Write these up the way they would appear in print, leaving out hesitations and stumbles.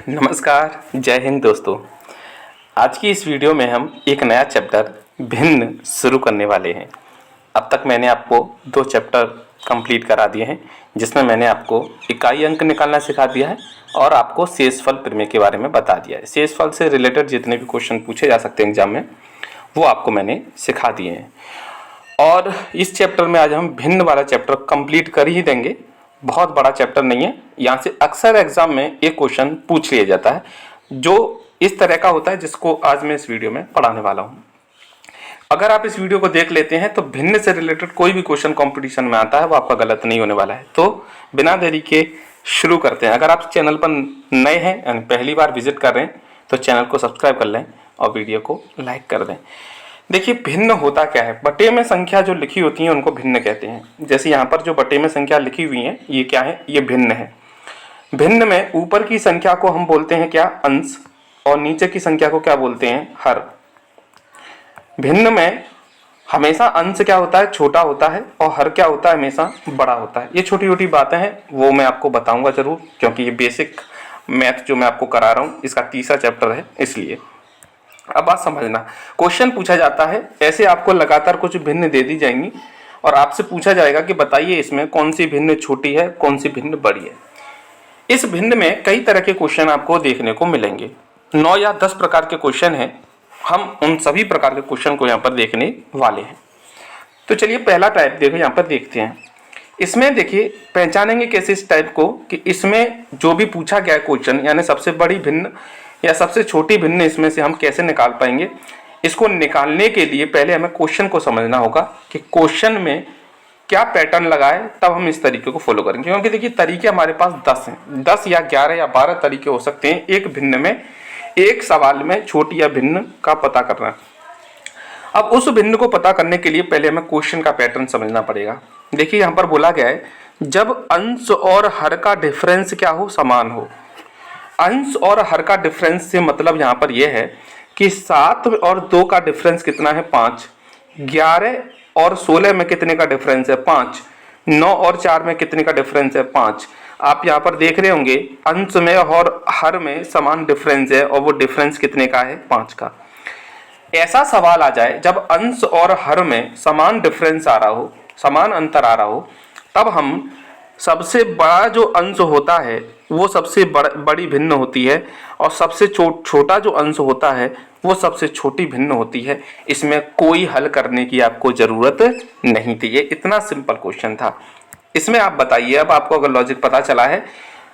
नमस्कार, जय हिंद दोस्तों। आज की इस वीडियो में हम एक नया चैप्टर भिन्न शुरू करने वाले हैं। अब तक मैंने आपको 2 चैप्टर कंप्लीट करा दिए हैं, जिसमें मैंने आपको इकाई अंक निकालना सिखा दिया है और आपको शेषफल प्रमेय के बारे में बता दिया है। शेषफल से रिलेटेड जितने भी क्वेश्चन पूछे जा सकते हैं एग्जाम में, वो आपको मैंने सिखा दिए हैं। और इस चैप्टर में आज हम भिन्न वाला चैप्टर कंप्लीट कर ही देंगे। बहुत बड़ा चैप्टर नहीं है, यहाँ से अक्सर एग्जाम में एक क्वेश्चन पूछ लिया जाता है जो इस तरह का होता है, जिसको आज मैं इस वीडियो में पढ़ाने वाला हूँ। अगर आप इस वीडियो को देख लेते हैं तो भिन्न से रिलेटेड कोई भी क्वेश्चन कंपटीशन में आता है वो आपका गलत नहीं होने वाला है। तो बिना देरी के शुरू करते हैं। अगर आप चैनल पर नए हैं यानी पहली बार विजिट कर रहे हैं तो चैनल को सब्सक्राइब कर लें और वीडियो को लाइक कर दें। देखिए, भिन्न होता क्या है? बटे में संख्या जो लिखी होती है उनको भिन्न कहते हैं। जैसे यहाँ पर जो बटे में संख्या लिखी हुई है, ये क्या है? ये भिन्न है। भिन्न में ऊपर की संख्या को हम बोलते हैं क्या? अंश। और नीचे की संख्या को क्या बोलते हैं? हर। भिन्न में हमेशा अंश क्या होता है? छोटा होता है, और हर क्या होता है? हमेशा बड़ा होता है। ये छोटी छोटी बातें हैं, वो मैं आपको बताऊंगा जरूर, क्योंकि ये बेसिक मैथ जो मैं आपको करा रहा हूँ इसका तीसरा चैप्टर है, इसलिए। अब बात समझना, क्वेश्चन पूछा जाता है, ऐसे आपको लगातार कुछ भिन्न दे दी जाएंगी और आपसे पूछा जाएगा कि बताइए इसमें कौन सी भिन्न छोटी है, कौन सी भिन्न बड़ी है। इस भिन्न में कई तरह के क्वेश्चन आपको देखने को मिलेंगे। 9 या 10 प्रकार के क्वेश्चन हैं। हम उन सभी प्रकार के क्वेश्चन को यहाँ पर देखने वाले हैं। तो चलिए पहला टाइप देखो, यहाँ पर देखते हैं। इसमें देखिए, पहचानेंगे कैसे इस टाइप को कि इसमें जो भी पूछा गया है क्वेश्चन, यानी सबसे बड़ी भिन्न या सबसे छोटी भिन्न इसमें से हम कैसे निकाल पाएंगे। इसको निकालने के लिए पहले हमें क्वेश्चन को समझना होगा कि क्वेश्चन में क्या पैटर्न लगा है, तब हम इस तरीके को फॉलो करेंगे। क्योंकि देखिए, तरीके हमारे पास 10 हैं। 10 या 11 या 12 तरीके हो सकते हैं एक भिन्न में, एक सवाल में छोटी या भिन्न का पता करना। अब उस भिन्न को पता करने के लिए पहले हमें क्वेश्चन का पैटर्न समझना पड़ेगा। देखिए, यहाँ पर बोला गया है जब अंश और हर का डिफरेंस क्या हो? समान हो। अंश और हर का डिफरेंस से मतलब यहाँ पर यह है कि 7 और 2 का डिफरेंस कितना है? 5। 11 और 16 में कितने का डिफरेंस है? 5। 9 और 4 में कितने का डिफरेंस है? 5। आप यहाँ पर देख रहे होंगे अंश में और हर में समान डिफरेंस है, और वो डिफरेंस कितने का है? 5 का। ऐसा सवाल आ जाए जब अंश और हर में समान डिफरेंस आ रहा हो, समान अंतर आ रहा हो, तब हम सबसे बड़ा जो अंश होता है वो सबसे बड़ी भिन्न होती है, और सबसे छोटा जो अंश होता है वो सबसे छोटी भिन्न होती है। इसमें कोई हल करने की आपको जरूरत नहीं थी। ये इतना सिंपल क्वेश्चन था। इसमें आप बताइए, अब आपको अगर लॉजिक पता चला है,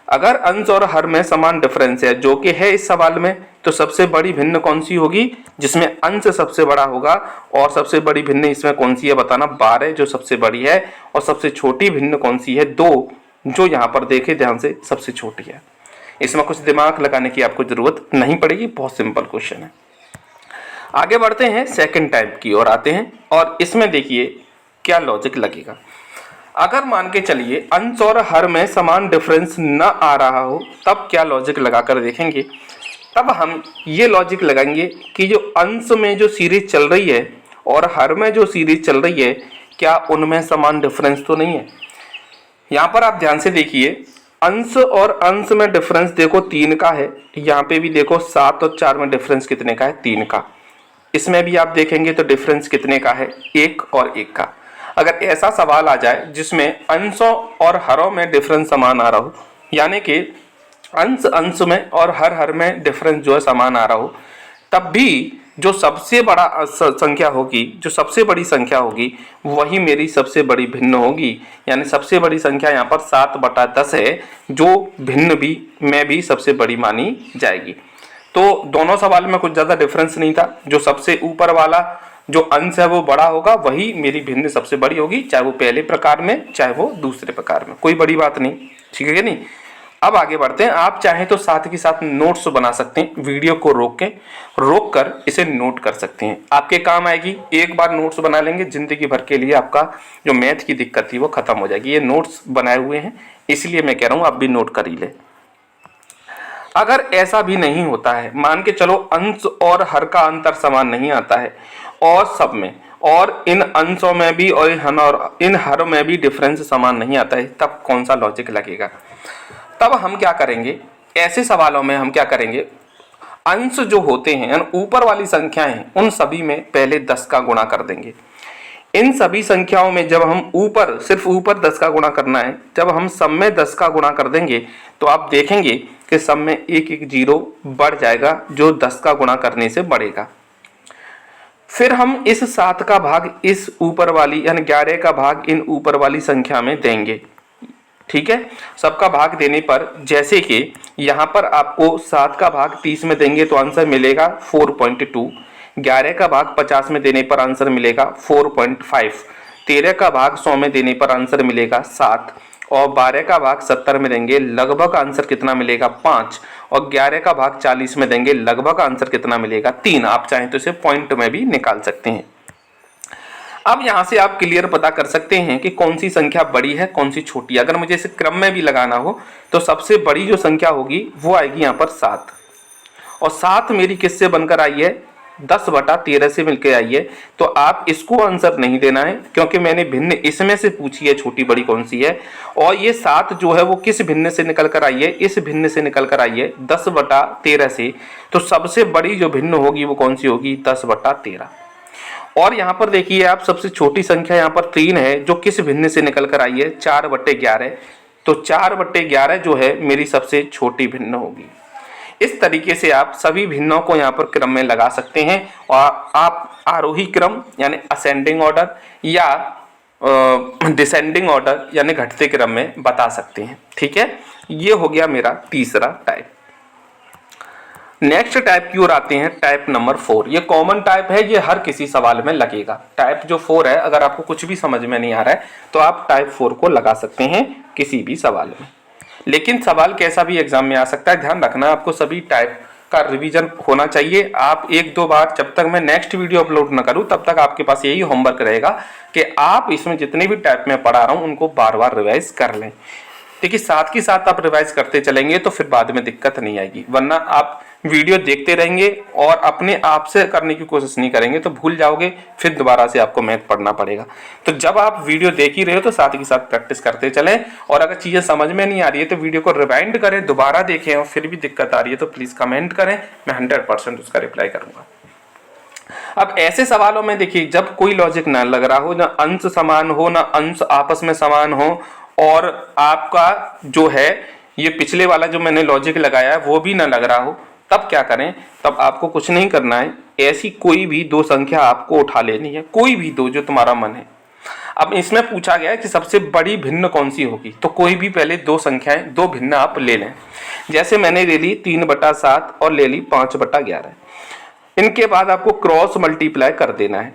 अगर अंश और हर में समान डिफरेंस है जो कि है इस सवाल में, तो सबसे बड़ी भिन्न कौन सी होगी? जिसमें अंश सबसे बड़ा होगा। और सबसे बड़ी भिन्न इसमें कौन सी है बताना? 12 जो सबसे बड़ी है। और सबसे छोटी भिन्न कौन सी है? 2, जो यहाँ पर देखे ध्यान से सबसे छोटी है। इसमें कुछ दिमाग लगाने की आपको जरूरत नहीं पड़ेगी, बहुत सिंपल क्वेश्चन है। आगे बढ़ते हैं, सेकंड टाइप की ओर आते हैं, और इसमें देखिए क्या लॉजिक लगेगा। अगर मान के चलिए अंश और हर में समान डिफरेंस न आ रहा हो, तब क्या लॉजिक लगाकर देखेंगे। तब हम ये लॉजिक लगाएंगे कि जो अंश में जो सीरीज चल रही है और हर में जो सीरीज चल रही है, क्या उनमें समान डिफरेंस तो नहीं है। यहाँ पर आप ध्यान से देखिए, अंश और अंश में डिफरेंस देखो 3 का है। यहाँ पे भी देखो 7 और 4 में डिफरेंस कितने का है? 3 का। इसमें भी आप देखेंगे तो डिफरेंस कितने का है? 1 और 1 का। अगर ऐसा सवाल आ जाए जिसमें अंशों और हरों में डिफरेंस समान आ रहा हो, यानी कि अंश में और हर में डिफरेंस जो है समान आ रहा हो, तब भी जो सबसे बड़ा संख्या होगी, जो सबसे बड़ी संख्या होगी, वही मेरी सबसे बड़ी भिन्न होगी। यानी सबसे बड़ी संख्या यहाँ पर 7/10 है, जो भिन्न भी में भी सबसे बड़ी मानी जाएगी। तो दोनों सवाल में कुछ ज़्यादा डिफरेंस नहीं था। जो सबसे ऊपर वाला जो अंश है वो बड़ा होगा, वही मेरी भिन्न सबसे बड़ी होगी, चाहे वो पहले प्रकार में चाहे वो दूसरे प्रकार में। कोई बड़ी बात नहीं, ठीक है कि नहीं। अब आगे बढ़ते हैं। आप चाहें तो साथ के साथ नोट्स बना सकते हैं, वीडियो को रोक कर इसे नोट कर सकते हैं, आपके काम आएगी। एक बार नोट्स बना लेंगे, जिंदगी भर के लिए आपका जो मैथ की दिक्कत थी वो खत्म हो जाएगी। ये नोट्स बनाए हुए हैं, इसलिए मैं कह रहा हूँ आप भी नोट कर ही ले। अगर ऐसा भी नहीं होता है, मान के चलो अंश और हर का अंतर समान नहीं आता है, और सब में और इन अंशों में भी और इन हर में भी डिफरेंस समान नहीं आता है, तब कौन सा लॉजिक लगेगा। तब हम क्या करेंगे ऐसे सवालों में हम क्या करेंगे, अंश जो होते हैं ऊपर वाली संख्याएं उन सभी में पहले 10 का गुणा कर देंगे। इन सभी संख्याओं में जब हम ऊपर, सिर्फ ऊपर 10 का गुणा करना है, जब हम सब में 10 का गुणा कर देंगे तो आप देखेंगे कि सब में एक एक जीरो बढ़ जाएगा जो 10 का गुणा करने से बढ़ेगा। फिर हम इस 7 का भाग इस ऊपर वाली यानी 11 का भाग इन ऊपर वाली संख्या में देंगे। ठीक है, सबका भाग देने पर जैसे कि यहाँ पर आपको 7 का भाग 30 में देंगे तो आंसर मिलेगा 4.2, 11 का भाग 50 में देने पर आंसर मिलेगा 4.5, 13 का भाग 100 में देने पर आंसर मिलेगा 7 और 12 का भाग 70 में देंगे लगभग आंसर कितना मिलेगा 5 और 11 का भाग 40 में देंगे लगभग आंसर कितना मिलेगा 3। आप चाहें तो इसे पॉइंट में भी निकाल सकते हैं। अब यहाँ से आप क्लियर पता कर सकते हैं कि कौन सी संख्या बड़ी है कौन सी छोटी। अगर मुझे इसे क्रम में भी लगाना हो तो सबसे बड़ी जो संख्या होगी वो आएगी यहाँ पर 7 और 7 मेरी किससे बनकर आई है, 10/13 से मिलकर आई है। तो आप इसको आंसर नहीं देना है क्योंकि मैंने भिन्न इसमें से पूछी है छोटी बड़ी कौन सी है और ये 7 जो है वो किस भिन्न से निकल कर आई है, इस भिन्न से निकल कर आई है 10/13 से। तो सबसे बड़ी जो भिन्न होगी वो कौन सी होगी, 10/13। और यहाँ पर देखिए आप सबसे छोटी संख्या यहाँ पर 3 है जो किस भिन्न से निकल कर आई है, 4/11। तो 4/11 जो है मेरी सबसे छोटी भिन्न होगी। इस तरीके से आप सभी भिन्नों को यहाँ पर क्रम में लगा सकते हैं और आप आरोही क्रम यानी असेंडिंग ऑर्डर या डिसेंडिंग ऑर्डर यानी घटते क्रम में बता सकते हैं। ठीक है, ये हो गया मेरा तीसरा टाइप। नेक्स्ट टाइप की ओर आते हैं, टाइप नंबर 4। ये कॉमन टाइप है, ये हर किसी सवाल में लगेगा। टाइप जो 4 है, अगर आपको कुछ भी समझ में नहीं आ रहा है तो आप टाइप 4 को लगा सकते हैं किसी भी सवाल में। लेकिन सवाल कैसा भी एग्जाम में आ सकता है, ध्यान रखना आपको सभी टाइप का रिवीजन होना चाहिए। आप 1-2 बार, जब तक मैं नेक्स्ट वीडियो अपलोड ना करूं तब तक आपके पास यही होमवर्क रहेगा कि आप इसमें जितने भी टाइप में पढ़ा रहा हूं उनको बार बार रिवाइज कर लें। देखिए साथ के साथ आप रिवाइज करते चलेंगे तो फिर बाद में दिक्कत नहीं आएगी, वरना आप वीडियो देखते रहेंगे और अपने आप से करने की कोशिश नहीं करेंगे तो भूल जाओगे, फिर दोबारा से आपको मैथ पढ़ना पड़ेगा। तो जब आप वीडियो देख ही रहे हो तो साथ के साथ प्रैक्टिस करते चलें और अगर चीज़ें समझ में नहीं आ रही है तो वीडियो को रिवाइंड करें, दोबारा देखें और फिर भी दिक्कत आ रही है तो प्लीज़ कमेंट करें, मैं 100% उसका रिप्लाई करूँगा। अब ऐसे सवालों में देखिए जब कोई लॉजिक ना लग रहा हो, ना अंश समान हो, ना अंश आपस में समान हो और आपका जो है ये पिछले वाला जो मैंने लॉजिक लगाया है वो भी ना लग रहा हो, तब क्या करें, तब आपको कुछ नहीं करना है। ऐसी कोई भी 2 संख्या आपको उठा लेनी है, कोई भी 2 जो तुम्हारा मन है। अब इसमें पूछा गया है कि सबसे बड़ी भिन्न कौन सी होगी, तो कोई भी पहले 2 संख्याएं 2 भिन्न आप ले लें। जैसे मैंने ले ली 3/7 और ले ली 5/11। इनके बाद आपको क्रॉस मल्टीप्लाई कर देना है।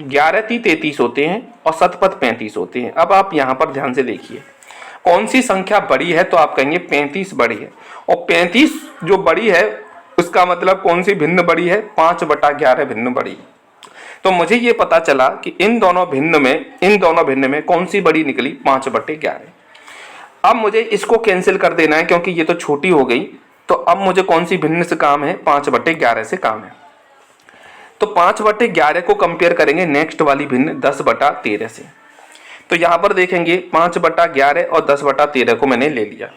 11 × 33 होते हैं और 7 × 35 होते हैं। अब आप यहाँ पर ध्यान से देखिए कौन सी संख्या बड़ी है, तो आप कहेंगे 35 बड़ी है और 35 जो बड़ी है उसका मतलब कौन सी भिन्न बड़ी है, 5/11 भिन्न बड़ी। तो मुझे ये पता चला कि इन दोनों भिन्न में कौन सी बड़ी निकली, 5/11। अब मुझे इसको कैंसिल कर देना है क्योंकि ये तो छोटी हो गई। तो अब मुझे कौन सी भिन्न से काम है, 5/11 से काम है। तो 5/11 को कंपेयर करेंगे नेक्स्ट वाली भिन्न 10/13 से। तो यहाँ पर देखेंगे 5/11 और 10/13 को मैंने ले लिया,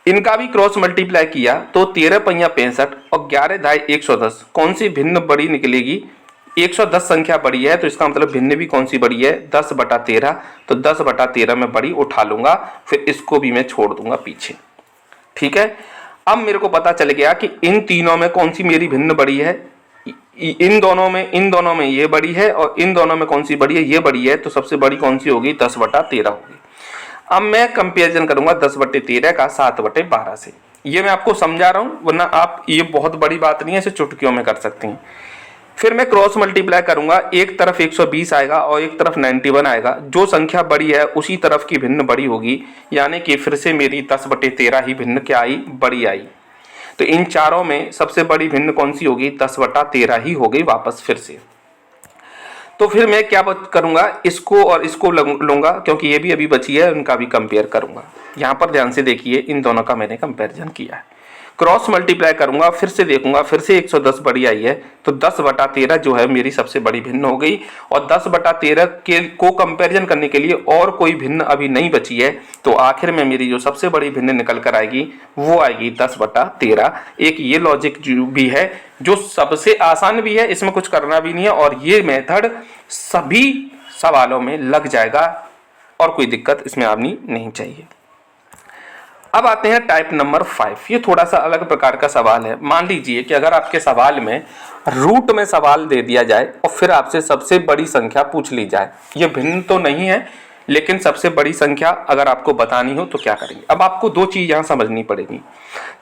इनका भी क्रॉस मल्टीप्लाई किया तो 13 × 65 और 11 × 110 कौन सी भिन्न बड़ी निकलेगी, 110 संख्या बड़ी है तो इसका मतलब भिन्न भी कौन सी बड़ी है, 10/13। तो 10/13 में बड़ी उठा लूंगा, फिर इसको भी मैं छोड़ दूंगा पीछे। ठीक है, अब मेरे को पता चल गया कि इन तीनों में कौन सी मेरी भिन्न बड़ी है, इन दोनों में ये बड़ी है और इन दोनों में कौन सी बड़ी है, ये बड़ी है। तो सबसे बड़ी कौन सी होगी, 10/13 होगी। अब मैं कंपैरिजन करूंगा 10/13 का 7/12 से। ये मैं आपको समझा रहा हूं, वरना आप ये बहुत बड़ी बात नहीं है, इसे चुटकियों में कर सकते हैं। फिर मैं क्रॉस मल्टीप्लाई करूंगा, एक तरफ 120 आएगा और एक तरफ 91 आएगा। जो संख्या बड़ी है उसी तरफ की भिन्न बड़ी होगी, यानी कि फिर से मेरी 10/13 ही भिन्न क्या आई, बड़ी आई। तो इन चारों में सबसे बड़ी भिन्न कौन सी होगी, 10/13 ही हो गई वापस फिर से। तो फिर मैं क्या करूंगा, इसको और इसको लूंगा क्योंकि ये भी अभी बची है, उनका भी कंपेयर करूंगा। यहाँ पर ध्यान से देखिए इन दोनों का मैंने कंपैरिजन किया है। क्रॉस मल्टीप्लाई करूंगा, फिर से देखूंगा, फिर से 110 बड़ी आई है, तो 10/13 जो है मेरी सबसे बड़ी भिन्न हो गई। और 10/13 के को कंपैरिजन करने के लिए और कोई भिन्न अभी नहीं बची है, तो आखिर में मेरी जो सबसे बड़ी भिन्न निकल कर आएगी वो आएगी 10/13। एक ये लॉजिक भी है जो सबसे आसान भी है, इसमें कुछ करना भी नहीं है, और ये मेथड सभी सवालों में लग जाएगा और कोई दिक्कत इसमें आनी नहीं चाहिए। अब आते हैं टाइप नंबर 5। ये थोड़ा सा अलग प्रकार का सवाल है। मान लीजिए कि अगर आपके सवाल में रूट में सवाल दे दिया जाए और फिर आपसे सबसे बड़ी संख्या पूछ ली जाए, ये भिन्न तो नहीं है लेकिन सबसे बड़ी संख्या अगर आपको बतानी हो तो क्या करेंगे। अब आपको दो चीज यहाँ समझनी पड़ेगी।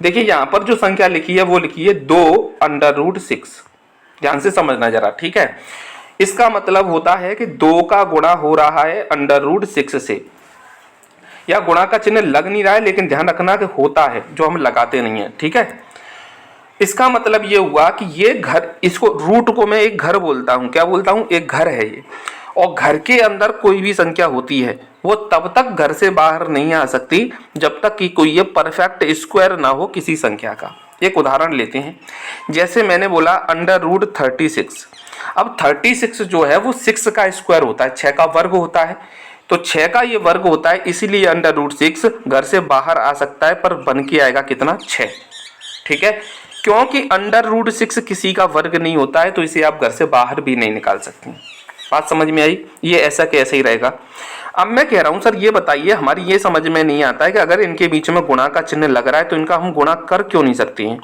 देखिए यहाँ पर जो संख्या लिखी है वो लिखी है 2√6। ध्यान से समझना जरा, ठीक है। इसका मतलब होता है कि 2 का गुणा हो रहा है √6 से, या गुणा का चिन्ह लग नहीं रहा है लेकिन ध्यान रखना कि होता है, जो हम लगाते नहीं है, ठीक है। इसका मतलब ये हुआ कि ये घर, इसको रूट को मैं एक घर बोलता हूं। क्या बोलता हूं? एक घर है ये। और घर के अंदर कोई भी संख्या होती है वो तब तक घर से बाहर नहीं आ सकती जब तक कि कोई ये परफेक्ट स्क्वायर ना हो किसी संख्या का। एक उदाहरण लेते हैं, जैसे मैंने बोला √36। अब 36 जो है वो 6 का स्क्वायर होता है, 6 का वर्ग होता है, तो 6 का ये वर्ग होता है, इसीलिए √6 घर से बाहर आ सकता है, पर बन के आएगा कितना? 6, ठीक है। क्योंकि √6 किसी का वर्ग नहीं होता है तो इसे आप घर से बाहर भी नहीं निकाल सकते। बात समझ में आई? ये ऐसा कैसे ही रहेगा। अब मैं कह रहा हूं सर ये बताइए, हमारी ये समझ में नहीं आता है कि अगर इनके बीच में गुणा का चिन्ह लग रहा है तो इनका हम गुणा कर क्यों नहीं सकते हैं।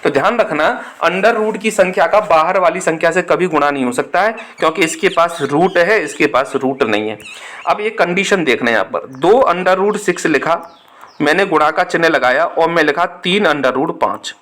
तो ध्यान रखना, अंडर रूट की संख्या का बाहर वाली संख्या से कभी गुणा नहीं हो सकता है, क्योंकि इसके पास रूट है, इसके पास रूट नहीं है। अब ये कंडीशन देखना है, यहाँ पर 2√6 लिखा, मैंने गुणा का चिन्ह लगाया और मैं लिखा 3√5।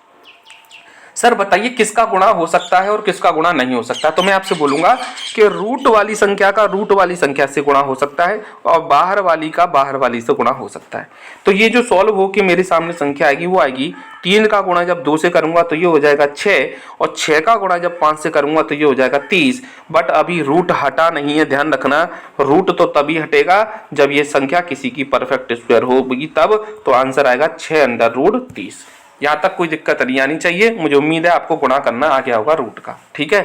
सर बताइए किसका गुणा हो सकता है और किसका गुणा नहीं हो सकता। तो मैं आपसे बोलूंगा कि रूट वाली संख्या का रूट वाली संख्या से गुणा हो सकता है और बाहर वाली का बाहर वाली से गुणा हो सकता है। तो ये जो सॉल्व हो के मेरे सामने संख्या आएगी वो आएगी 3 का गुणा जब 2 से करूंगा तो ये हो जाएगा 6, और 6 का गुणा जब 5 से करूंगा तो ये हो जाएगा 30। बट अभी रूट हटा नहीं है, ध्यान रखना। रूट तो तभी हटेगा जब ये संख्या किसी की परफेक्ट स्क्वायर होगी तब। तो आंसर आएगा 6√30। यहाँ तक कोई दिक्कत नहीं आनी चाहिए। मुझे उम्मीद है आपको गुणा करना आ गया होगा रूट का, ठीक है।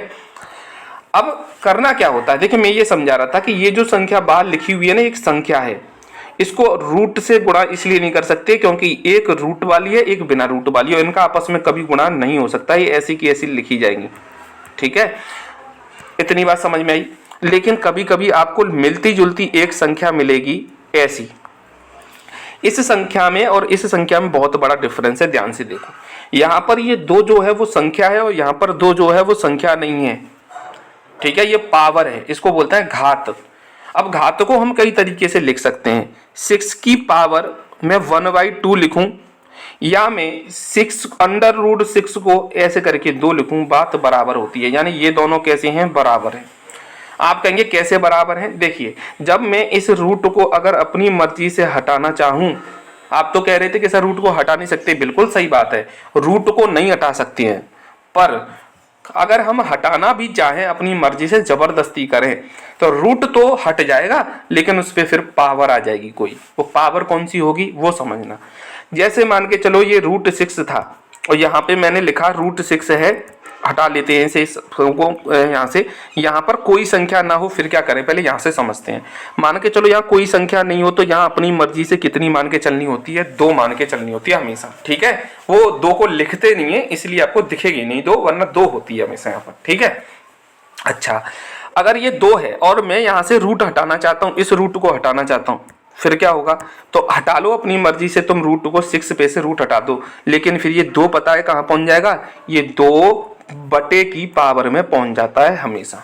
अब करना क्या होता है, देखिए मैं ये समझा रहा था कि ये जो संख्या बाहर लिखी हुई है ना, एक संख्या है, इसको रूट से गुणा इसलिए नहीं कर सकते क्योंकि एक रूट वाली है एक बिना रूट वाली है, इनका आपस में कभी गुणा नहीं हो सकता। ये ऐसी की ऐसी लिखी जाएंगी, ठीक है। इतनी बात समझ में आई। लेकिन कभी कभी आपको मिलती जुलती एक संख्या मिलेगी ऐसी। इस संख्या में और इस संख्या में बहुत बड़ा डिफरेंस है, ध्यान से देखो। यहां पर ये 2 जो है वो संख्या है और यहां पर 2 जो है वो संख्या नहीं है, ठीक है। ये पावर है, इसको बोलते हैं घात। अब घात को हम कई तरीके से लिख सकते हैं। 6 की पावर मैं 1/2 लिखूं, या मैं 6 को ऐसे करके 2 लिखूं, बात बराबर होती है। यानी ये दोनों कैसे हैं? बराबर हैं। आप कहेंगे कैसे बराबर हैं? देखिए, जब मैं इस रूट को अगर अपनी मर्जी से हटाना चाहूं, आप तो कह रहे थे कि सर रूट को हटा नहीं सकते, बिल्कुल सही बात है, रूट को नहीं हटा सकते हैं। पर अगर हम हटाना भी चाहें अपनी मर्जी से, जबरदस्ती करें, तो रूट तो हट जाएगा लेकिन उस पर फिर पावर आ जाएगी कोई। वो पावर कौन सी होगी वो समझना। जैसे मान के चलो ये √6 था और यहाँ पे मैंने लिखा √6 है, हटा लेते हैं इसे को यहाँ से। यहाँ पर कोई संख्या ना हो फिर क्या करें, पहले यहाँ से समझते हैं। मान के चलो यहाँ कोई संख्या नहीं हो तो यहाँ अपनी मर्जी से कितनी मान के चलनी होती है? 2 मान के चलनी होती है हमेशा, ठीक है। वो 2 को लिखते नहीं है इसलिए आपको दिखेगी नहीं 2, वरना 2 होती है हमेशा यहाँ पर, ठीक है। अच्छा, अगर ये 2 है और मैं यहाँ से रूट हटाना चाहता हूँ, इस रूट को हटाना चाहता हूँ, फिर क्या होगा? तो हटा लो अपनी मर्जी से, तुम रूट को 6 पे से रूट हटा दो, लेकिन फिर ये 2 पता है कहाँ पहुंच जाएगा? ये 2 की पावर में पहुंच जाता है हमेशा।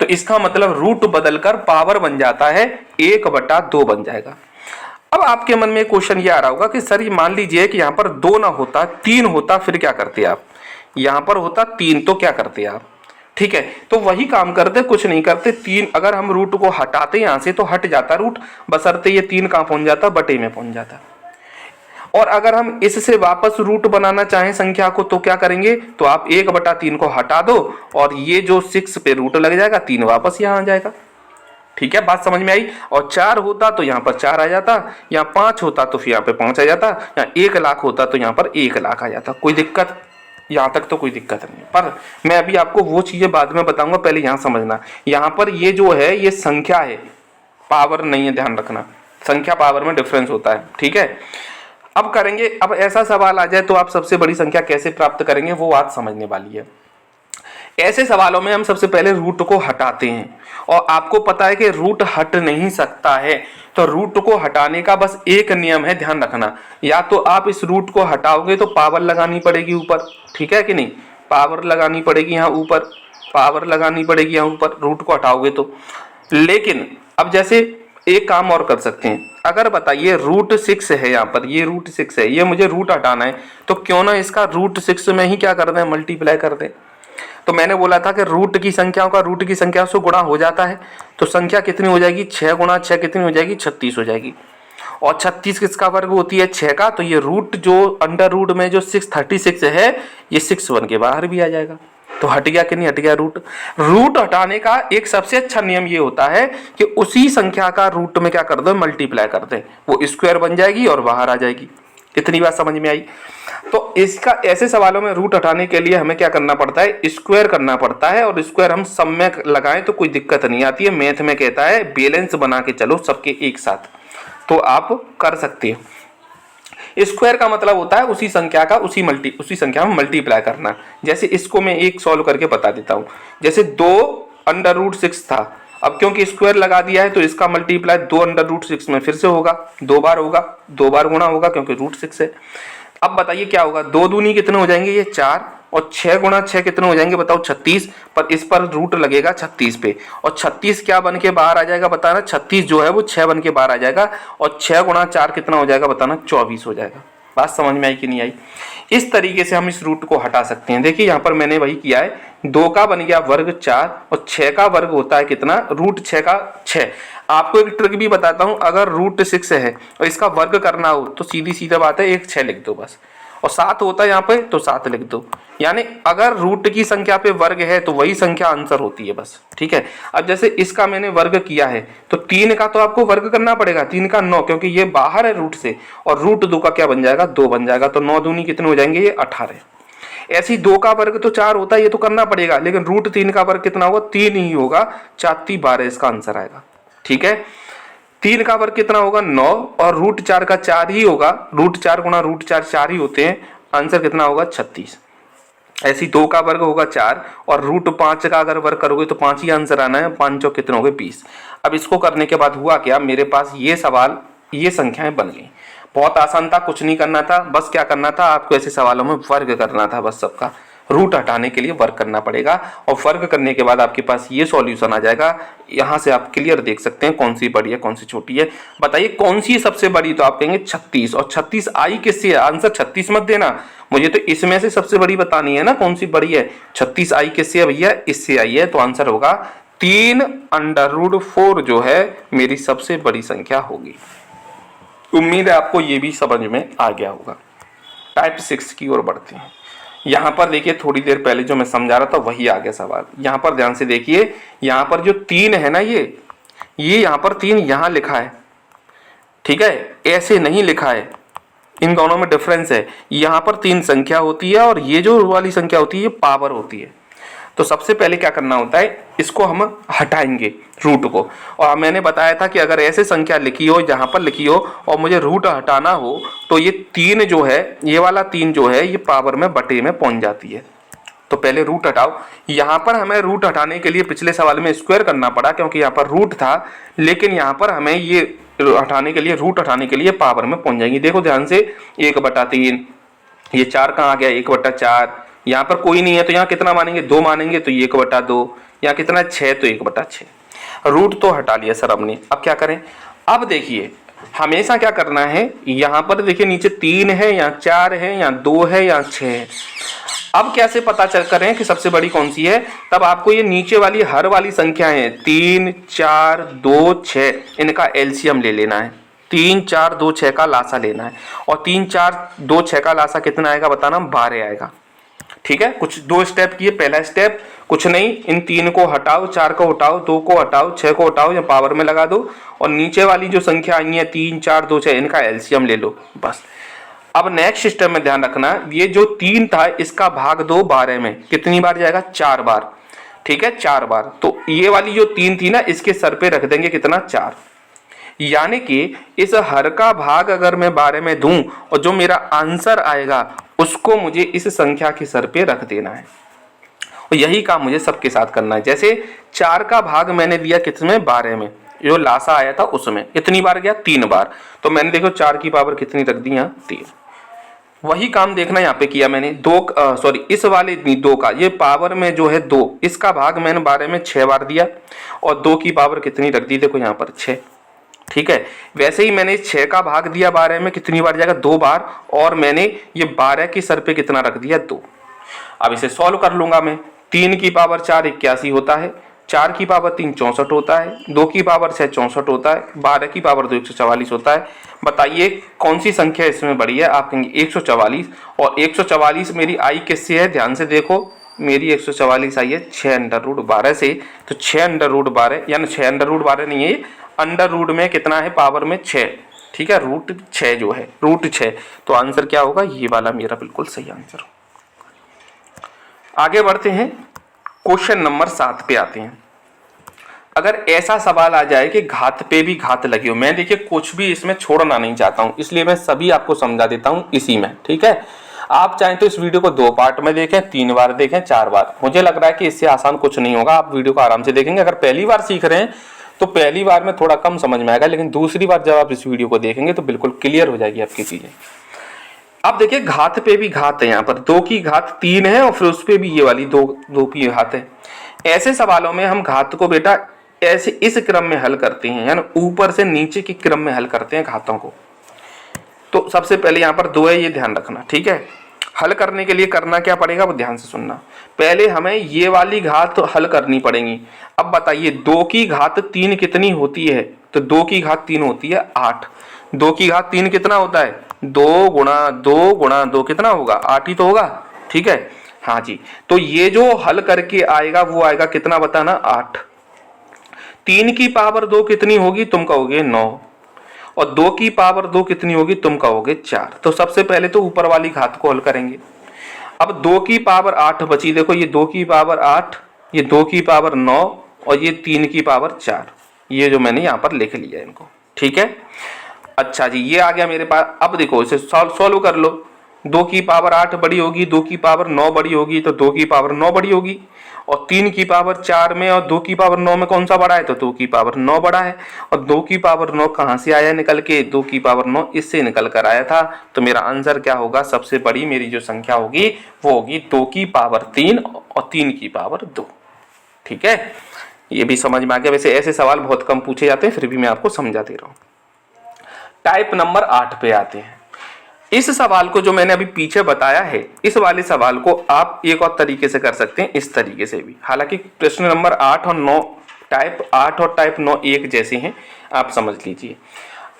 तो इसका मतलब रूट बदलकर पावर बन जाता है, 1/2 बन जाएगा। अब आपके मन में क्वेश्चन ये आ रहा होगा कि सर ये मान लीजिए कि यहाँ पर 2 ना होता 3 होता, फिर क्या करते आप? यहाँ पर होता 3 तो क्या करते आप? ठीक है, तो वही काम करते, कुछ नहीं करते। 3 अगर हम रूट को हटाते यहाँ से तो हट जाता रूट, बशर्ते ये 3 कहाँ पहुंच जाता? बटे में पहुंच जाता। और अगर हम इससे वापस रूट बनाना चाहें संख्या को तो क्या करेंगे? तो आप 1/3 को हटा दो और ये जो 6 पे रूट लग जाएगा, 3 वापस यहाँ आ जाएगा, ठीक है, बात समझ में आई। और 4 होता तो यहाँ पर 4 आ जाता, यहाँ 5 होता तो फिर यहाँ पे 5 आ जाता, यहाँ 1 लाख होता तो यहाँ पर 1 लाख आ जाता। कोई दिक्कत? यहाँ तक तो कोई दिक्कत नहीं। पर मैं अभी आपको वो चीजें बाद में बताऊंगा, पहले यहाँ समझना। यहाँ पर ये जो है ये संख्या है, पावर नहीं है, ध्यान रखना। संख्या पावर में डिफरेंस होता है, ठीक है। अब करेंगे, अब ऐसा सवाल आ जाए तो आप सबसे बड़ी संख्या कैसे प्राप्त करेंगे, वो बात समझने वाली है। ऐसे सवालों में हम सबसे पहले रूट को हटाते हैं, और आपको पता है कि रूट हट नहीं सकता है, तो रूट को हटाने का बस एक नियम है, ध्यान रखना। या तो आप इस रूट को हटाओगे तो पावर लगानी पड़ेगी ऊपर, ठीक है कि नहीं, पावर लगानी पड़ेगी यहाँ ऊपर, पावर लगानी पड़ेगी यहाँ ऊपर, रूट को हटाओगे तो। लेकिन अब जैसे एक काम और कर सकते हैं, अगर बताइए रूट 6 है यहाँ पर, ये रूट 6 है, ये मुझे रूट हटाना है, तो क्यों ना इसका रूट 6 में ही क्या कर दें, मल्टीप्लाई कर दें। तो मैंने बोला था कि रूट की संख्याओं का रूट की संख्या से गुणा हो जाता है, तो संख्या कितनी हो जाएगी, 6 गुणा 6 कितनी हो जाएगी, 36 हो जाएगी। और 36 किसका वर्ग होती है, 6 का, तो ये रूट जो अंडर रूट में जो 636 है, ये 6 बन के बाहर भी आ जाएगा। तो हट गया कि नहीं हट गया रूट। रूट हटाने का एक सबसे अच्छा नियम ये होता है कि उसी संख्या का रूट में क्या कर दो, मल्टीप्लाई कर दे, वो स्क्वायर बन जाएगी और बाहर आ जाएगी। इतनी बात समझ में आई। तो इसका ऐसे सवालों में रूट हटाने के लिए हमें क्या करना पड़ता है, स्क्वायर करना पड़ता है, और स्क्वायर हम सब में लगाएं तो कोई दिक्कत नहीं आती है। मैथ में कहता है बैलेंस बना के चलो सबके एक साथ, तो आप कर सकते हो। स्क्वायर का मतलब होता है उसी संख्या का उसी संख्या में मल्टीप्लाई करना। जैसे इसको मैं एक सॉल्व करके बता देता हूं। जैसे 2 अंडर रूट 6 था, अब क्योंकि स्क्वायर लगा दिया है तो इसका मल्टीप्लाई 2 अंडर रूट 6 में फिर से होगा, 2 बार होगा, 2 बार गुणा होगा क्योंकि रूट 6 है। अब बताइए क्या होगा, 2 दूनी कितने हो जाएंगे, ये 4, और 6 गुणा 6 कितने हो जाएंगे बताओ, 36। पर इस पर रूट लगेगा 36 पे, और 36 क्या बन के बाहर आ जाएगा बताना, 36 जो है वो 6 बन के बाहर आ जाएगा, और 6 गुणा 4 कितना हो जाएगा बताना, 24 हो जाएगा। बात समझ में आई कि नहीं आई। इस तरीके से हम इस रूट को हटा सकते हैं। देखिए यहाँ पर मैंने वही किया है, 2 का बन गया वर्ग 4, और 6 का वर्ग होता है कितना, रूट 6 का 6। आपको एक ट्रिक भी बताता हूं, अगर रूट 6 है और इसका वर्ग करना हो तो सीधी सीधा बात है, एक 6 लिख दो बस, और 7 होता है यहाँ पे तो 7 लिख दो। यानी अगर रूट की संख्या पे वर्ग है तो वही संख्या आंसर होती है बस, ठीक है। अब जैसे इसका मैंने वर्ग किया है तो 3 का तो आपको वर्ग करना पड़ेगा, 3 का 9, क्योंकि ये बाहर है रूट से, और रूट 2 का क्या बन जाएगा, 2 बन जाएगा, तो 9 दूनी कितने हो जाएंगे, ये 18। ऐसी 2 का वर्ग तो 4 होता है, ये तो करना पड़ेगा, लेकिन रूट 3 का वर्ग कितना होगा, 3 ही होगा, 4 3 12 इसका आंसर आएगा, ठीक है। 3 का वर्ग कितना होगा, 9, और रूट 4 का 4 ही होगा, रूट 4 गुणा रूट 4 4 ही होते हैं, आंसर कितना होगा, 36। ऐसी 2 का वर्ग होगा 4, और रूट 5 का अगर वर्ग करोगे तो 5 ही आंसर आना है, 5 चौक कितने हो गए, 20। अब इसको करने के बाद हुआ क्या, मेरे पास ये सवाल, ये संख्याएं बन गई। बहुत आसान था, कुछ नहीं करना था, बस क्या करना था, आपको ऐसे सवालों में वर्ग करना था, बस सबका रूट हटाने के लिए वर्ग करना पड़ेगा, और वर्ग करने के बाद आपके पास ये सॉल्यूशन आ जाएगा। यहाँ से आप क्लियर देख सकते हैं कौन सी बड़ी है कौन सी छोटी है। बताइए कौन सी सबसे बड़ी, तो आप कहेंगे 36, और 36 आई किससे है, आंसर 36 मत देना, मुझे तो इसमें से सबसे बड़ी बतानी है ना, कौन सी बड़ी है। 36 आई किससे है भैया, इससे आई है, तो आंसर होगा 3 अंडर रूट 4 जो है मेरी सबसे बड़ी संख्या होगी। उम्मीद है आपको ये भी समझ में आ गया होगा। टाइप 6 की ओर बढ़ते हैं। यहाँ पर देखिए थोड़ी देर पहले जो मैं समझा रहा था वही आ गया सवाल। यहाँ पर ध्यान से देखिए, यहाँ पर जो 3 है ना, ये यहाँ पर 3 यहाँ लिखा है, ठीक है, ऐसे नहीं लिखा है, इन दोनों में डिफरेंस है। यहाँ पर 3 संख्या होती है और ये जो वाली संख्या होती है ये पावर होती है। तो सबसे पहले क्या करना होता है, इसको हम हटाएंगे रूट को। और मैंने बताया था कि अगर ऐसे संख्या लिखी हो, जहां पर लिखी हो और मुझे रूट हटाना हो, तो ये 3 जो है, ये वाला 3 जो है, ये पावर में बटे में पहुंच जाती है। तो पहले रूट हटाओ। यहाँ पर हमें रूट हटाने के लिए पिछले सवाल में स्क्वायर करना पड़ा क्योंकि यहाँ पर रूट था, लेकिन यहाँ पर हमें ये हटाने के लिए, रूट हटाने के लिए पावर में पहुंच जाएंगी। देखो ध्यान से, 1/3, ये 4 कहाँ आ गया, 1/4, यहाँ पर कोई नहीं है तो यहाँ कितना मानेंगे, 2 मानेंगे, तो ये 1/2, यहाँ कितना 6, तो 1/6। रूट तो हटा लिया सर हमने, अब क्या करें। अब देखिए हमेशा क्या करना है, यहाँ पर देखिए नीचे 3 है, यहाँ 4 है, यहाँ 2 है, यहाँ 6 है। अब कैसे पता चल करें कि सबसे बड़ी कौन सी है, तब आपको ये नीचे वाली हर वाली संख्या है 3 4 2 6, इनका एलसीएम ले लेना है। 3 4 2 6 का लासा लेना है, और 3 4 2 6 का लासा कितना आएगा बताना, 12 आएगा, ठीक है, कुछ 2 स्टेप किए। पहला स्टेप कुछ नहीं, इन 3 को हटाओ, 4 को हटाओ, 2 को हटाओ, 6 को हटाओ या पावर में लगा दो और नीचे वाली जो संख्या आई है 3 4 2 6 इनका एलसीएम ले लो बस। अब नेक्स्ट सिस्टम में ध्यान रखना, ये जो 3 था इसका भाग दो 12 में, कितनी बार जाएगा? 4 बार। ठीक है, 4 बार। तो ये वाली जो 3 थी ना इसके सर पे रख देंगे कितना? 4। यानी कि इस हर का भाग अगर मैं 12 में दूं और जो मेरा आंसर आएगा उसको मुझे इस संख्या के सर पे रख देना है और यही काम मुझे सबके साथ करना है। जैसे 4 का भाग मैंने दिया किसमें? 12 में, जो लासा आया था उसमें कितनी बार गया? 3 बार। तो मैंने देखो 4 की पावर कितनी रख दी? यहाँ 3। वही काम देखना यहाँ पे किया मैंने। इस वाले 2 का ये पावर में जो है 2, इसका भाग मैंने 12 में 6 बार दिया और 2 की पावर कितनी रख दी? देखो यहाँ पर 6। ठीक है, वैसे ही मैंने 6 का भाग दिया 12 में, कितनी बार जाएगा? 2 बार। और मैंने ये 12 की सर पे कितना रख दिया? 2। अब इसे सॉल्व कर लूंगा मैं। 3 की पावर 4 81 होता है, 4 की पावर 3 64 होता है, 2 की पावर 6 64 होता है, 12 की पावर 2 144 होता है। बताइए कौन सी संख्या इसमें बड़ी है? आप कहेंगे 144। और 144 मेरी आई किससे है? ध्यान से देखो, मेरी 144 आई है 6√12 से। तो 6√12 यानी 6√12 नहीं है, अंडर रूट में कितना है? पावर में 6। ठीक है, √6 जो है, √6। तो आंसर क्या होगा? ये वाला मेरा बिल्कुल सही आंसर। आगे बढ़ते हैं, क्वेश्चन नंबर 7 पे आते हैं। अगर ऐसा सवाल आ जाए कि घात पे भी घात लगी हो, मैं देखिए कुछ भी इसमें छोड़ना नहीं चाहता हूं, इसलिए मैं सभी आपको समझा देता हूं इसी में। ठीक है, आप चाहें तो इस वीडियो को 2 पार्ट में देखें, 3 बार देखें, 4 बार। मुझे लग रहा है कि इससे आसान कुछ नहीं होगा, आप वीडियो को आराम से देखेंगे। अगर पहली बार सीख रहे हैं तो पहली बार में थोड़ा कम समझ में आएगा, लेकिन दूसरी बार जब आप इस वीडियो को देखेंगे तो बिल्कुल क्लियर हो जाएगी आपकी चीजें। अब देखिए घात पे भी घात है, यहाँ पर 2 की घात 3 है और फिर उस पे भी ये वाली 2 की घात है। ऐसे सवालों में हम घात को बेटा ऐसे इस क्रम में हल करते हैं, यानी ऊपर से नीचे के क्रम में हल करते हैं घातों को। तो सबसे पहले यहाँ पर 2 है, ये ध्यान रखना। ठीक है, हल करने के लिए करना क्या पड़ेगा वो ध्यान से सुनना। पहले हमें ये वाली घात हल करनी पड़ेगी। अब बताइए 2 की घात 3 कितनी होती है? तो 2 की घात 3 होती है 8। 2 की घात 3 कितना होता है? 2 गुणा 2 गुणा 2 कितना होगा? 8 ही तो होगा। ठीक है, हाँ जी। तो ये जो हल करके आएगा वो आएगा कितना बताना? 8। 3 की पावर 2 कितनी होगी? तुम कहोगे 9। और 2 की पावर 2 कितनी होगी? तुम कहोगे 4। तो सबसे पहले तो ऊपर वाली घात को हल करेंगे। अब 2 की पावर 8 बची, देखो ये 2 की पावर 8, ये 2 की पावर 9 और ये 3 की पावर 4। ये जो मैंने यहाँ पर लिख लिया इनको। ठीक है, अच्छा जी, ये आ गया मेरे पास। अब देखो इसे सॉल्व कर लो। 2 की पावर 8 बड़ी होगी, 2 की पावर 9 बड़ी होगी, तो 2 की पावर 9 बड़ी होगी। और 3 की पावर 4 में और 2 की पावर 9 में कौन सा बड़ा है? तो 2 की पावर 9 बड़ा है। और 2 की पावर 9 कहाँ से आया निकल के? 2 की पावर 9 इससे निकल कर आया था। तो मेरा आंसर क्या होगा? सबसे बड़ी मेरी जो संख्या होगी वो होगी 2 की पावर 3 और 3 की पावर 2। ठीक है, ये भी समझ में आ गया। वैसे ऐसे सवाल बहुत कम पूछे जाते हैं, फिर भी मैं आपको समझा दे रहा हूँ। टाइप नंबर 8 पे आते हैं। इस सवाल को जो मैंने अभी पीछे बताया है, इस वाले सवाल को आप एक और तरीके से कर सकते हैं, इस तरीके से भी। हालांकि प्रश्न नंबर 8 और 9, टाइप 8 और टाइप 9 एक जैसे हैं, आप समझ लीजिए।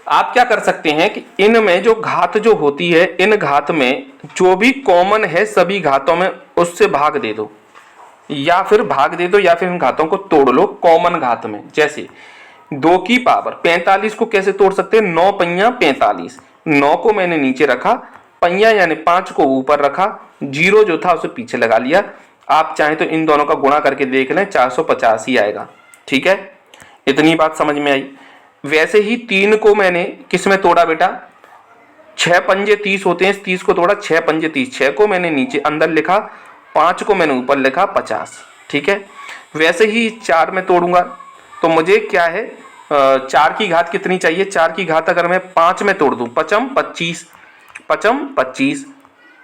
आप क्या कर सकते हैं कि इनमें जो घात जो होती है, इन घात में जो भी कॉमन है सभी घातों में, उससे भाग दे दो या फिर भाग दे दो या फिर इन घातों को तोड़ लो कॉमन घात में। जैसे 2 की पावर 45 को कैसे तोड़ सकते हैं? 9 पहिया 45। 9 को मैंने नीचे रखा, पहिया यानी 5 को ऊपर रखा, 0 जो था उसे पीछे लगा लिया। आप चाहें तो इन दोनों का गुणा करके देख लें, 450 ही आएगा। ठीक है, इतनी बात समझ में आई। वैसे ही 3 को मैंने किस में तोड़ा बेटा? 6 पंजे 30 होते हैं, 30 को तोड़ा, 6 पंजे 30। 6 को मैंने नीचे अंदर लिखा, 5 को मैंने ऊपर लिखा, 50। ठीक है, वैसे ही 4 में तोड़ूंगा तो मुझे क्या है? 4 की घात कितनी चाहिए? 4 की घात अगर मैं 5 में तोड़ दूं, 5 25, 5 25,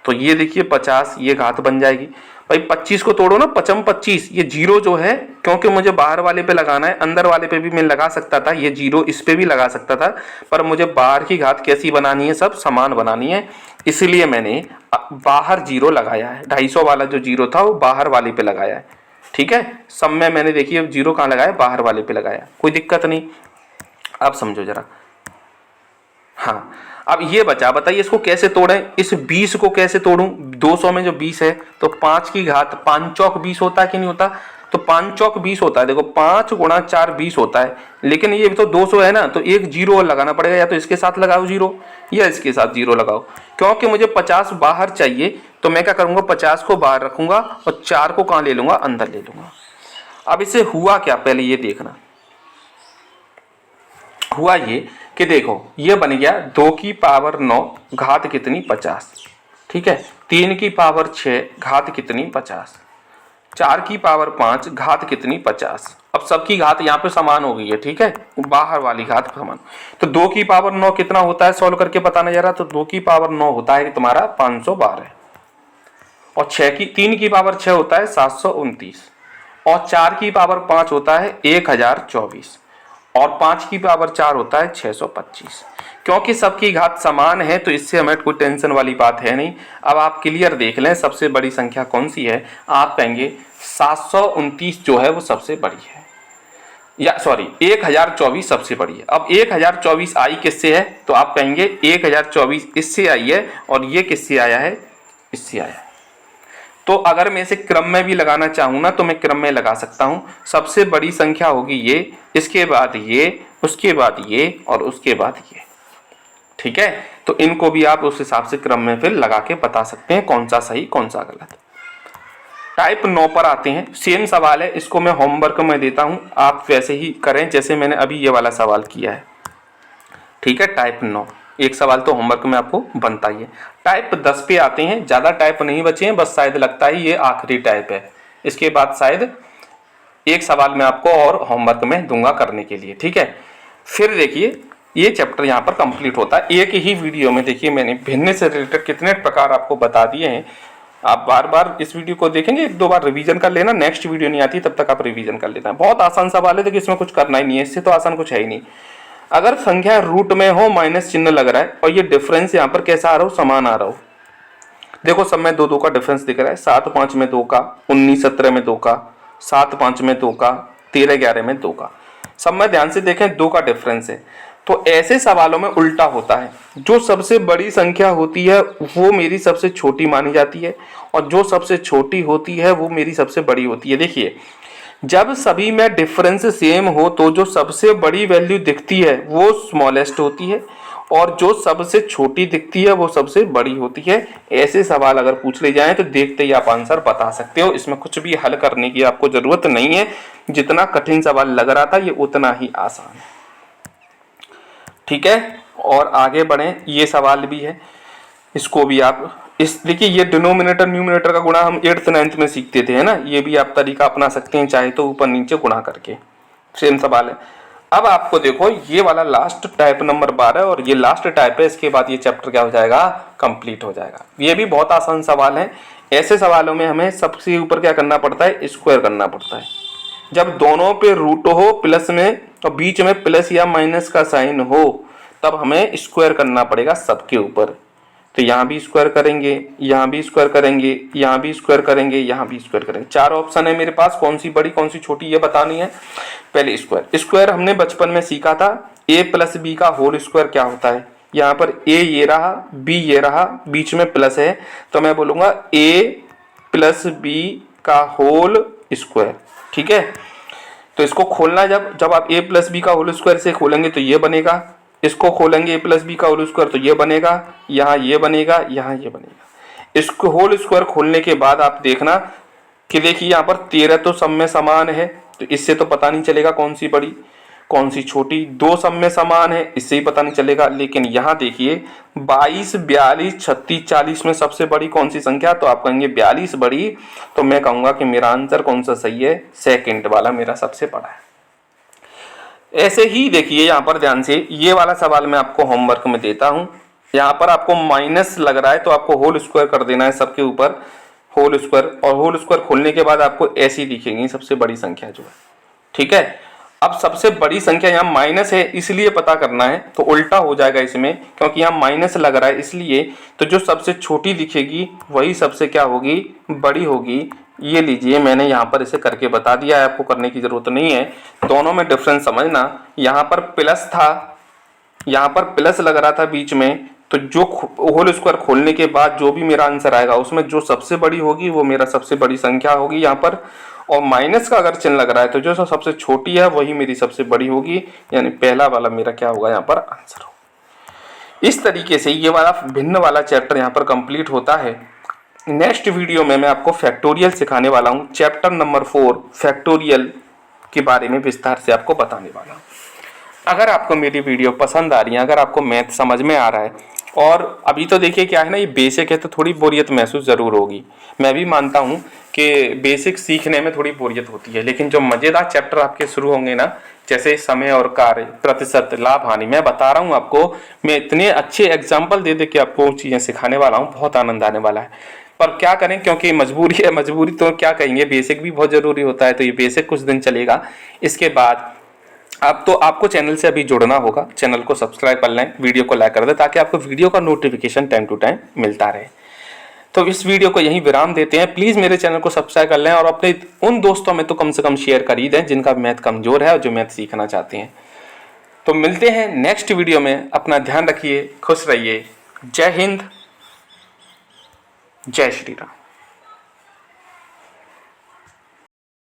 तो ये देखिए 50, ये घात बन जाएगी। भाई 25 को तोड़ो ना, 5 25, ये 0 जो है, क्योंकि मुझे बाहर वाले पे लगाना है, अंदर वाले पे भी मैं लगा सकता था, ये 0 इस पे भी लगा सकता था, पर मुझे बाहर की घात कैसी बनानी है? सब समान बनानी है, इसलिए मैंने बाहर 0 लगाया है। 250 वाला जो 0 था वो बाहर वाले पे लगाया है। ठीक है, सब में मैंने देखिए 0 कहाँ लगाया? बाहर वाले पे लगाया, कोई दिक्कत नहीं। आप समझो जरा, हाँ, अब ये बचा, बताइए इसको कैसे तोड़ें, इस 20 को कैसे तोड़ूं। 200 में जो 20 है तो 5 की घात 5 चौक 20 होता है कि नहीं होता, तो 5 चौक 20 होता है। देखो 5 गुणा 4 20 होता है, लेकिन ये भी तो 200 है ना, तो एक जीरो और लगाना पड़ेगा, या तो इसके साथ लगाओ जीरो या इसके साथ जीरो लगाओ। क्योंकि मुझे 50 बाहर चाहिए तो मैं क्या करूंगा, 50 को बाहर रखूंगा और 4 को कहाँ ले लूंगा, अंदर ले लूंगा। अब इसे हुआ क्या, पहले ये देखना। हुआ ये कि देखो ये बन गया 2 की पावर 9 घात कितनी 50, ठीक है। 3 की पावर 6 घात कितनी 50, 4 की पावर 5 घात कितनी 50। अब सबकी घात यहाँ पे समान हो गई है, ठीक है, बाहर वाली घात समान। तो 2 की पावर 9 कितना होता है, सॉल्व करके बताना जरा। तो 2 की पावर 9 होता है तुम्हारा 512, और 3 की पावर 6 होता है 729, और 4 की पावर 5 होता है 1024, और 5 की पावर 4 होता है 625। क्योंकि सबकी घात समान है तो इससे हमें कोई टेंशन वाली बात है नहीं। अब आप क्लियर देख लें सबसे बड़ी संख्या कौन सी है, आप कहेंगे 729 जो है वो सबसे बड़ी है, या सॉरी 1024 सबसे बड़ी है। अब 1024 आई किससे है, तो आप कहेंगे 1024 इससे आई है, और ये किससे आया है, इससे आया है। तो अगर मैं इसे क्रम में भी लगाना चाहूँ ना तो मैं क्रम में लगा सकता हूँ। सबसे बड़ी संख्या होगी ये, इसके बाद ये, उसके बाद ये, और उसके बाद ये, ठीक है। तो इनको भी आप उस हिसाब से क्रम में फिर लगा के बता सकते हैं कौन सा सही कौन सा गलत। टाइप 9 पर आते हैं। सेम सवाल है, इसको मैं होमवर्क में देता हूँ, आप वैसे ही करें जैसे मैंने अभी ये वाला सवाल किया है, ठीक है। टाइप 9 एक सवाल तो होमवर्क में आपको बनता ही है। टाइप 10 पे आते हैं। ज़्यादा टाइप नहीं बचे हैं, बस शायद लगता है ये आखिरी टाइप है। इसके बाद शायद एक सवाल मैं आपको और होमवर्क में दूंगा करने के लिए, ठीक है। फिर देखिए ये चैप्टर यहाँ पर कंप्लीट होता है एक ही वीडियो में। देखिए मैंने भिन्न से रिलेटेड कितने प्रकार आपको बता दिए हैं। आप बार बार इस वीडियो को देखेंगे, 1-2 बार रिवीजन कर लेना। नेक्स्ट वीडियो नहीं आती तब तक आप रिवीजन कर लेना। बहुत आसान सवाल है, देखिए इसमें कुछ करना ही नहीं है, इससे तो आसान कुछ है ही नहीं। अगर संख्या रूट में हो, माइनस चिन्ह लग रहा है, और ये डिफरेंस यहाँ पर कैसा आ रहा हो, समान आ रहा हो। देखो सब में 2-2 का डिफरेंस दिख रहा है। 7-5 में 2 का, 19-17 में 2 का, 7-5 में 2 का, 13-11 में 2 का। सब में ध्यान से देखें 2 का डिफरेंस है। तो ऐसे सवालों में उल्टा होता है, जो सबसे बड़ी संख्या होती है वो मेरी सबसे छोटी मानी जाती है, और जो सबसे छोटी होती है वो मेरी सबसे बड़ी होती है। देखिए जब सभी में डिफरेंस सेम हो तो जो सबसे बड़ी वैल्यू दिखती है वो स्मॉलेस्ट होती है, और जो सबसे छोटी दिखती है वो सबसे बड़ी होती है। ऐसे सवाल अगर पूछ ले जाएं तो देखते ही आप आंसर बता सकते हो। इसमें कुछ भी हल करने की आपको जरूरत नहीं है। जितना कठिन सवाल लग रहा था ये उतना ही आसान है, ठीक है। और आगे बढ़ें, ये सवाल भी है, इसको भी आप देखिए ये डिनोमिनेटर न्यूमिनेटर का गुणा हम 8th 9th में सीखते थे, है ना। ये भी आप तरीका अपना सकते हैं, चाहे तो ऊपर नीचे गुणा करके। सेम सवाल है। अब आपको देखो ये वाला लास्ट टाइप नंबर 12 और ये लास्ट टाइप है। इसके बाद ये चैप्टर क्या हो जाएगा, कंप्लीट हो जाएगा। ये भी बहुत आसान सवाल है। ऐसे सवालों में हमें सबसे ऊपर क्या करना पड़ता है, स्क्वायर करना पड़ता है। जब दोनों पे रूट हो प्लस में और बीच में प्लस या माइनस का साइन हो तब हमें स्क्वायर करना पड़ेगा सबके ऊपर। तो यहाँ भी स्क्वायर करेंगे, यहाँ भी स्क्वायर करेंगे, यहाँ भी स्क्वायर करेंगे, यहाँ भी स्क्वायर करेंगे। 4 ऑप्शन है मेरे पास, कौन सी बड़ी कौन सी छोटी ये बतानी है। पहले स्क्वायर हमने बचपन में सीखा था, a + b का होल स्क्वायर क्या होता है। यहाँ पर a ये रहा, b ये रहा, बीच में प्लस है, तो मैं बोलूँगा a + b का होल स्क्वायर, ठीक है। तो इसको खोलना जब आप a + b का होल स्क्वायर से खोलेंगे तो ये बनेगा, इसको खोलेंगे a + b का होल स्क्वायर तो ये बनेगा, यहाँ ये बनेगा, यहाँ ये बनेगा। इसको होल स्क्वायर खोलने के बाद आप देखना कि देखिए यहाँ पर 13 तो सब में समान है, तो इससे तो पता नहीं चलेगा कौन सी बड़ी कौन सी छोटी। 2 सब में समान है, इससे ही पता नहीं चलेगा। लेकिन यहाँ देखिए 22, 42, 36, 40 में सबसे बड़ी कौन सी संख्या, तो आप कहेंगे 42 बड़ी। तो मैं कहूँगा कि मेरा आंसर कौन सा सही है, सेकंड वाला मेरा सबसे बड़ा है। ऐसे ही देखिए यहाँ पर ध्यान से, ये वाला सवाल मैं आपको होमवर्क में देता हूँ। यहाँ पर आपको माइनस लग रहा है तो आपको होल स्क्वायर कर देना है सबके ऊपर, होल स्क्वायर। और होल स्क्वायर खोलने के बाद आपको ऐसी दिखेगी सबसे बड़ी संख्या जो है, ठीक है। अब सबसे बड़ी संख्या यहाँ माइनस है इसलिए पता करना है, तो उल्टा हो जाएगा इसमें, क्योंकि यहाँ माइनस लग रहा है इसलिए। तो जो सबसे छोटी दिखेगी वही सबसे क्या होगी, बड़ी होगी। ये लीजिए मैंने यहाँ पर इसे करके बता दिया है, आपको करने की जरूरत नहीं है। दोनों में डिफरेंस समझना। यहाँ पर प्लस था यहाँ पर प्लस लग रहा था बीच में, तो जो होल स्क्वायर खोलने के बाद जो भी मेरा आंसर आएगा उसमें जो सबसे बड़ी होगी वो मेरा सबसे बड़ी संख्या होगी यहाँ पर, और माइनस का अगर चिन्ह लग रहा है तो जो सबसे छोटी है वही मेरी सबसे बड़ी होगी, यानी पहला वाला मेरा क्या होगा यहाँ पर आंसर होगा। इस तरीके से ये वाला भिन्न वाला चैप्टर यहाँ पर कंप्लीट होता है। नेक्स्ट वीडियो में मैं आपको फैक्टोरियल सिखाने वाला हूँ। चैप्टर नंबर 4 फैक्टोरियल के बारे में विस्तार से आपको बताने वाला हूँ। अगर आपको मेरी वीडियो पसंद आ रही है, अगर आपको मैथ समझ में आ रहा है, और अभी तो देखिए क्या है ना, ये बेसिक है तो थोड़ी बोरियत महसूस ज़रूर होगी, मैं भी मानता हूँ कि बेसिक सीखने में थोड़ी बोरियत होती है, लेकिन जो मज़ेदार चैप्टर आपके शुरू होंगे ना, जैसे समय और कार्य, प्रतिशत, लाभ हानि, मैं बता रहा हूँ आपको, मैं इतने अच्छे एग्जाम्पल दे दे के आपको चीज़ें सिखाने वाला हूँ, बहुत आनंद आने वाला है। पर क्या करें, क्योंकि मजबूरी है, मजबूरी तो क्या कहेंगे, बेसिक भी बहुत ज़रूरी होता है, तो ये बेसिक कुछ दिन चलेगा। इसके बाद आपको चैनल से अभी जुड़ना होगा, चैनल को सब्सक्राइब कर लें, वीडियो को लाइक कर दें, ताकि आपको वीडियो का नोटिफिकेशन टाइम टू टाइम मिलता रहे। तो इस वीडियो को यहीं विराम देते हैं। प्लीज़ मेरे चैनल को सब्सक्राइब कर लें और अपने उन दोस्तों में तो कम से कम शेयर कर ही दें जिनका मैथ कमज़ोर है और जो मैथ सीखना चाहते हैं। तो मिलते हैं नेक्स्ट वीडियो में। अपना ध्यान रखिए, खुश रहिए। जय हिंद, जय श्री राम।